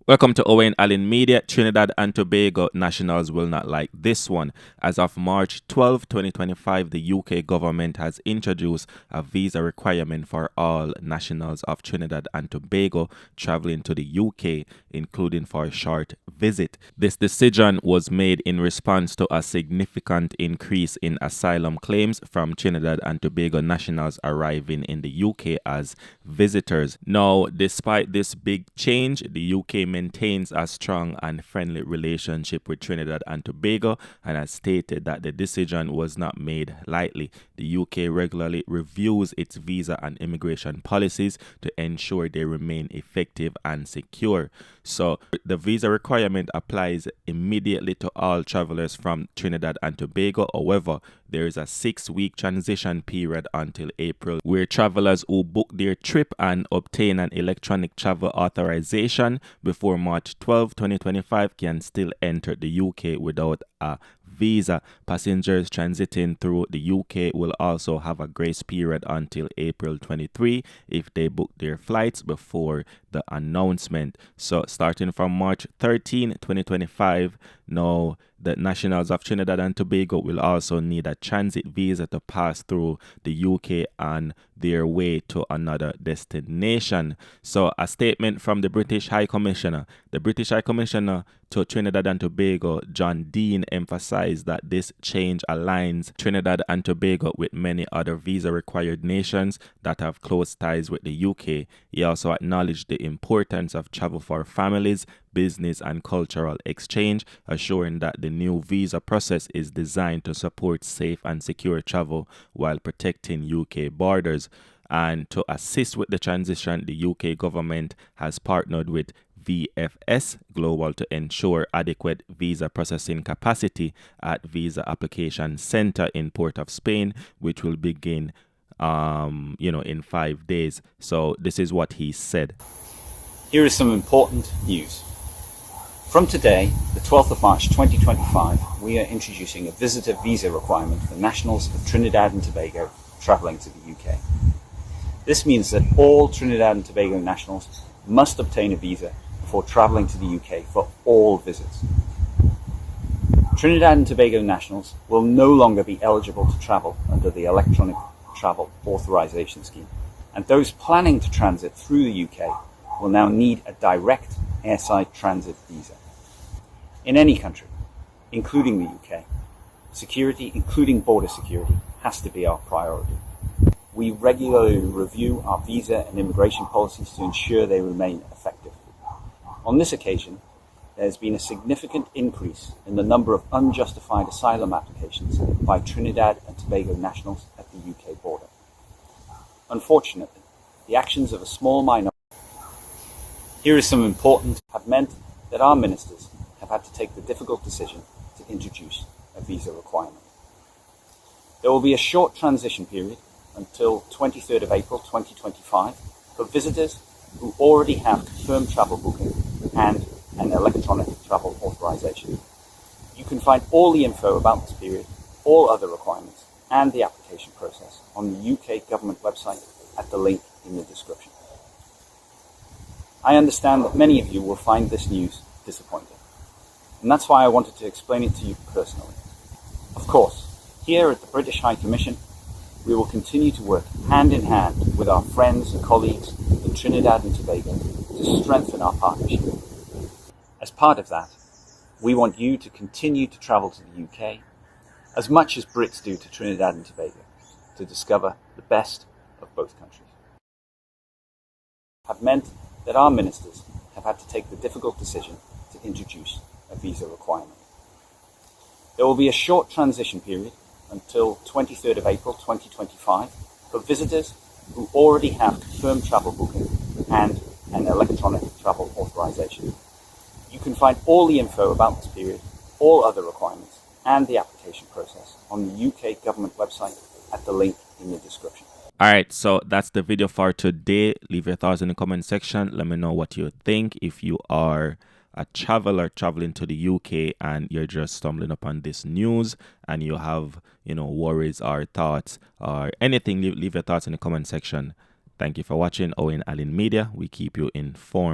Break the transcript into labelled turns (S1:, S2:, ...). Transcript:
S1: Welcome to Owen Allen Media. Trinidad and Tobago nationals will not like this one. As of March 12, 2025, the UK government has introduced a visa requirement for all nationals of Trinidad and Tobago traveling to the UK, including for a short visit. This decision was made in response to a significant increase in asylum claims from Trinidad and Tobago nationals arriving in the UK as visitors. Now, despite this big change, the UK maintains a strong and friendly relationship with Trinidad and Tobago and has stated that the decision was not made lightly. The UK regularly reviews its visa and immigration policies to ensure they remain effective and secure. So the visa requirement applies immediately to all travelers from Trinidad and Tobago. However, there is a 6-week transition period until April where travelers who book their trip and obtain an electronic travel authorization before March 12, 2025 can still enter the UK without a visa. Passengers transiting through the UK will also have a grace period until April 23 if they book their flights before the announcement. So starting from March 13, 2025, now the nationals of Trinidad and Tobago will also need a transit visa to pass through the UK on their way to another destination. So a statement from the British High Commissioner. The British High Commissioner to Trinidad and Tobago, John Dean, emphasized that this change aligns Trinidad and Tobago with many other visa-required nations that have close ties with the UK. He also acknowledged the importance of travel for families, business and cultural exchange, assuring that the new visa process is designed to support safe and secure travel while protecting UK borders. And to assist with the transition, the UK government has partnered with VFS Global to ensure adequate visa processing capacity at Visa Application Center in Port of Spain, which will begin in 5 days. So this is what he said.
S2: Here is some important news. From today, the 12th of March 2025, we are introducing a visitor visa requirement for nationals of Trinidad and Tobago travelling to the UK. This means that all Trinidad and Tobago nationals must obtain a visa before travelling to the UK for all visits. Trinidad and Tobago nationals will no longer be eligible to travel under the Electronic Travel Authorisation Scheme, and those planning to transit through the UK will now need a direct airside transit visa. In any country, including the UK, security, including border security, has to be our priority. We regularly review our visa and immigration policies to ensure they remain effective. On this occasion, there has been a significant increase in the number of unjustified asylum applications by Trinidad and Tobago nationals at the UK border. Unfortunately, the actions of a small minority here is some important have meant that our ministers have had to take the difficult decision to introduce a visa requirement. There will be a short transition period until 23rd of April 2025 for visitors who already have confirmed travel booking and an electronic travel authorization. You can find all the info about this period, all other requirements, and the application process on the UK government website at the link in the description. I understand that many of you will find this news disappointing, and that's why I wanted to explain it to you personally. Of course, here at the British High Commission, we will continue to work hand in hand with our friends and colleagues in Trinidad and Tobago to strengthen our partnership. As part of that, we want you to continue to travel to the UK as much as Brits do to Trinidad and Tobago to discover the best of both countries. Have meant that our ministers have had to take the difficult decision to introduce a visa requirement. There will be a short transition period until 23rd of April 2025 for visitors who already have confirmed travel booking and an electronic travel authorization. You can find all the info about this period, all other requirements, and the application process on the UK government website at the link in the description.
S1: All right, so that's the video for today. Leave your thoughts in the comment section. Let me know what you think. If you are a traveler traveling to the UK and you're just stumbling upon this news and you have, worries or thoughts or anything, leave your thoughts in the comment section. Thank you for watching Owen Allen Media. We keep you informed.